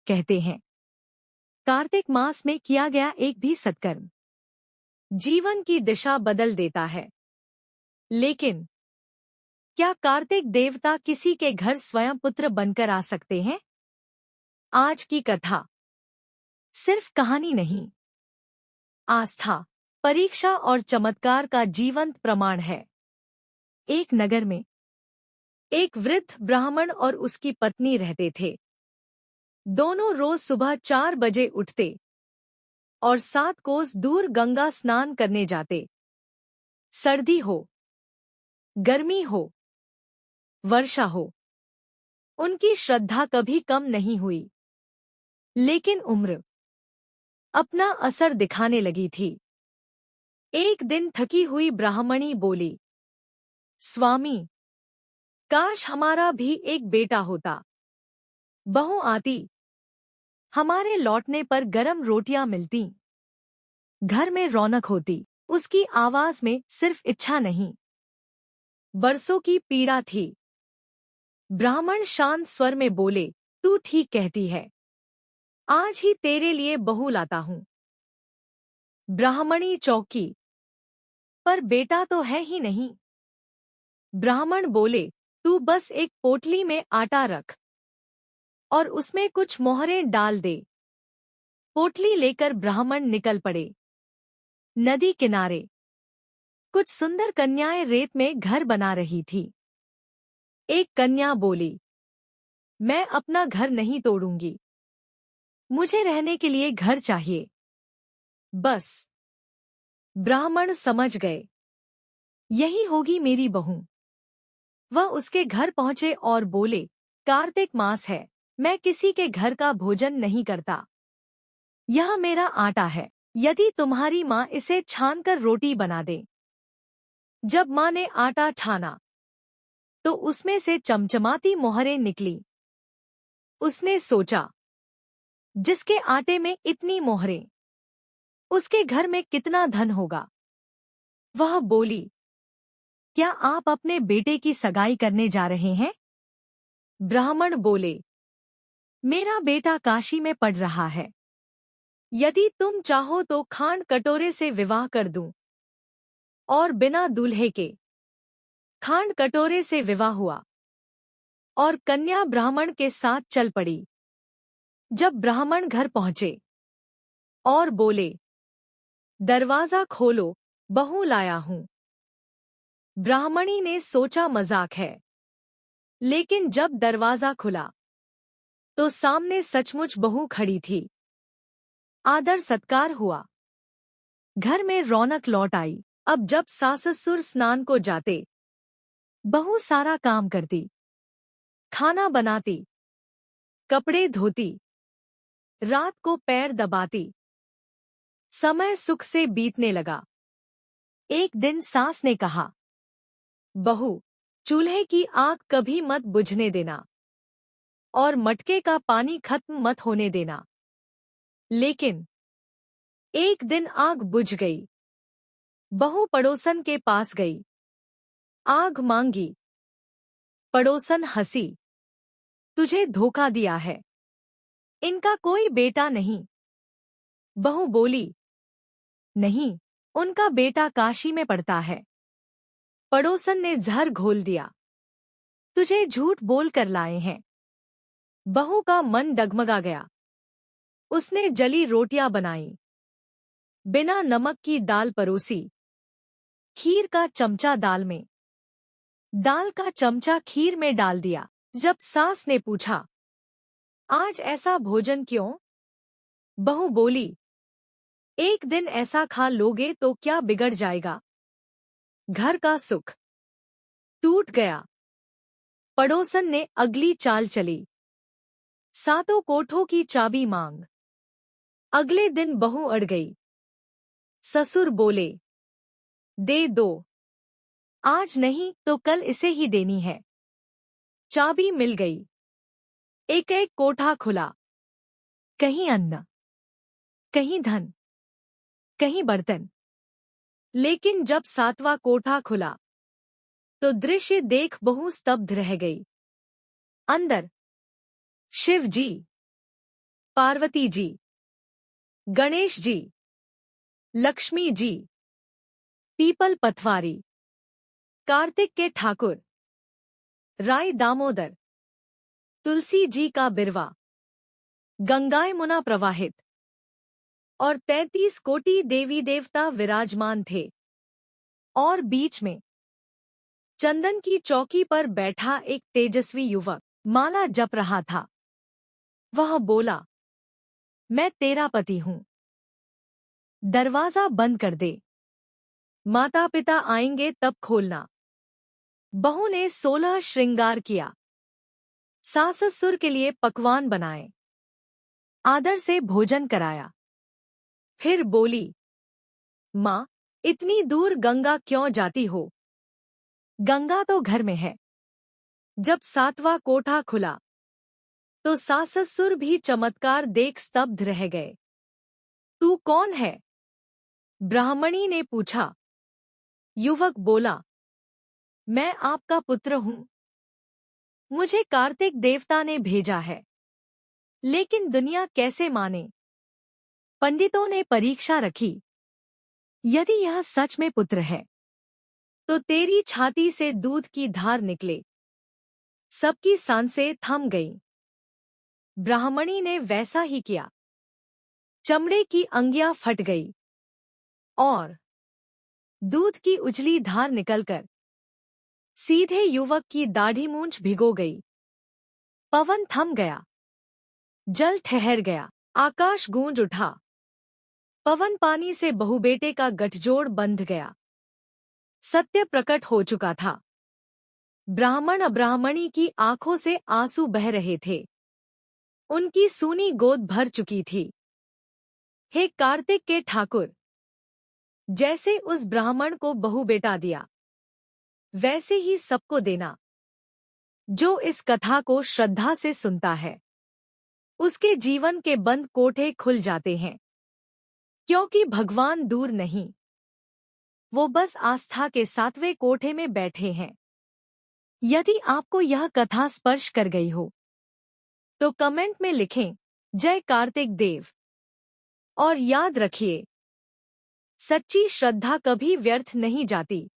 कहते हैं कार्तिक मास में किया गया एक भी सत्कर्म जीवन की दिशा बदल देता है। लेकिन क्या कार्तिक देवता किसी के घर स्वयं पुत्र बनकर आ सकते हैं? आज की कथा सिर्फ कहानी नहीं, आस्था, परीक्षा और चमत्कार का जीवंत प्रमाण है। एक नगर में एक वृद्ध ब्राह्मण और उसकी पत्नी रहते थे। दोनों रोज सुबह 4 बजे उठते और 7 कोस दूर गंगा स्नान करने जाते। सर्दी हो, गर्मी हो, वर्षा हो, उनकी श्रद्धा कभी कम नहीं हुई। लेकिन उम्र अपना असर दिखाने लगी थी। एक दिन थकी हुई ब्राह्मणी बोली, स्वामी, काश हमारा भी एक बेटा होता। बहू आती, हमारे लौटने पर गरम रोटियां मिलती, घर में रौनक होती। उसकी आवाज में सिर्फ इच्छा नहीं, बरसों की पीड़ा थी। ब्राह्मण शांत स्वर में बोले, तू ठीक कहती है, आज ही तेरे लिए बहू लाता हूं। ब्राह्मणी चौंकी, पर बेटा तो है ही नहीं। ब्राह्मण बोले, तू बस एक पोटली में आटा रख और उसमें कुछ मोहरें डाल दे। पोटली लेकर ब्राह्मण निकल पड़े। नदी किनारे कुछ सुंदर कन्याएं रेत में घर बना रही थी। एक कन्या बोली, मैं अपना घर नहीं तोड़ूंगी, मुझे रहने के लिए घर चाहिए बस। ब्राह्मण समझ गए, यही होगी मेरी बहू। वह उसके घर पहुंचे और बोले, कार्तिक मास है, मैं किसी के घर का भोजन नहीं करता। यह मेरा आटा है, यदि तुम्हारी माँ इसे छानकर रोटी बना दे। जब माँ ने आटा छाना तो उसमें से चमचमाती मोहरें निकली। उसने सोचा, जिसके आटे में इतनी मोहरें, उसके घर में कितना धन होगा। वह बोली, क्या आप अपने बेटे की सगाई करने जा रहे हैं? ब्राह्मण बोले, मेरा बेटा काशी में पढ़ रहा है, यदि तुम चाहो तो खांड कटोरे से विवाह कर दूं। और बिना दूल्हे के खांड कटोरे से विवाह हुआ और कन्या ब्राह्मण के साथ चल पड़ी। जब ब्राह्मण घर पहुंचे और बोले, दरवाजा खोलो, बहू लाया हूं। ब्राह्मणी ने सोचा मजाक है, लेकिन जब दरवाजा खुला तो सामने सचमुच बहू खड़ी थी। आदर सत्कार हुआ, घर में रौनक लौट आई। अब जब सास-ससुर स्नान को जाते, बहू सारा काम करती, खाना बनाती, कपड़े धोती, रात को पैर दबाती। समय सुख से बीतने लगा। एक दिन सास ने कहा, बहू, चूल्हे की आग कभी मत बुझने देना और मटके का पानी खत्म मत होने देना। लेकिन एक दिन आग बुझ गई। बहू पड़ोसन के पास गई, आग मांगी। पड़ोसन हंसी, तुझे धोखा दिया है, इनका कोई बेटा नहीं। बहू बोली, नहीं, उनका बेटा काशी में पढ़ता है। पड़ोसन ने जहर घोल दिया, तुझे झूठ बोल कर लाए हैं। बहू का मन डगमगा गया। उसने जली रोटियां बनाई, बिना नमक की दाल परोसी, खीर का चमचा दाल में, दाल का चमचा खीर में डाल दिया। जब सास ने पूछा, आज ऐसा भोजन क्यों? बहू बोली, एक दिन ऐसा खा लोगे तो क्या बिगड़ जाएगा। घर का सुख टूट गया। पड़ोसन ने अगली चाल चली, सातों कोठों की चाबी मांग। अगले दिन बहू अड़ गई। ससुर बोले, दे दो, आज नहीं तो कल इसे ही देनी है। चाबी मिल गई। एक एक कोठा खुला, कहीं अन्न, कहीं धन, कहीं बर्तन। लेकिन जब 7वां कोठा खुला तो दृश्य देख बहू स्तब्ध रह गई। अंदर शिव जी, पार्वती जी, गणेश जी, लक्ष्मी जी, पीपल पथवारी, कार्तिक के ठाकुर, राय दामोदर, तुलसी जी का बिरवा, गंगाए मुना प्रवाहित और 33 कोटि देवी देवता विराजमान थे। और बीच में चंदन की चौकी पर बैठा एक तेजस्वी युवक माला जप रहा था। वह बोला, मैं तेरा पति हूं, दरवाजा बंद कर दे, माता पिता आएंगे तब खोलना। बहू ने 16 श्रृंगार किया, सास ससुर के लिए पकवान बनाए, आदर से भोजन कराया। फिर बोली, माँ, इतनी दूर गंगा क्यों जाती हो? गंगा तो घर में है। जब 7वां कोठा खुला तो सास ससुर भी चमत्कार देख स्तब्ध रह गए। तू कौन है? ब्राह्मणी ने पूछा। युवक बोला, मैं आपका पुत्र हूं। मुझे कार्तिक देवता ने भेजा है। लेकिन दुनिया कैसे माने? पंडितों ने परीक्षा रखी। यदि यह सच में पुत्र है तो तेरी छाती से दूध की धार निकले। सबकी सांसें थम गईं। ब्राह्मणी ने वैसा ही किया। चमड़े की अंगियां फट गई और दूध की उजली धार निकलकर सीधे युवक की दाढ़ी मूंछ भिगो गई। पवन थम गया, जल ठहर गया, आकाश गूंज उठा। पवन पानी से बहुबेटे का गठजोड़ बंध गया। सत्य प्रकट हो चुका था। ब्राह्मण अब्राह्मणी की आंखों से आंसू बह रहे थे। उनकी सूनी गोद भर चुकी थी। हे कार्तिक के ठाकुर, जैसे उस ब्राह्मण को बहुबेटा दिया वैसे ही सबको देना। जो इस कथा को श्रद्धा से सुनता है उसके जीवन के बंद कोठे खुल जाते हैं। क्योंकि भगवान दूर नहीं, वो बस आस्था के 7वें कोठे में बैठे हैं। यदि आपको यह कथा स्पर्श कर गई हो तो कमेंट में लिखें, जय कार्तिक देव। और याद रखिए, सच्ची श्रद्धा कभी व्यर्थ नहीं जाती।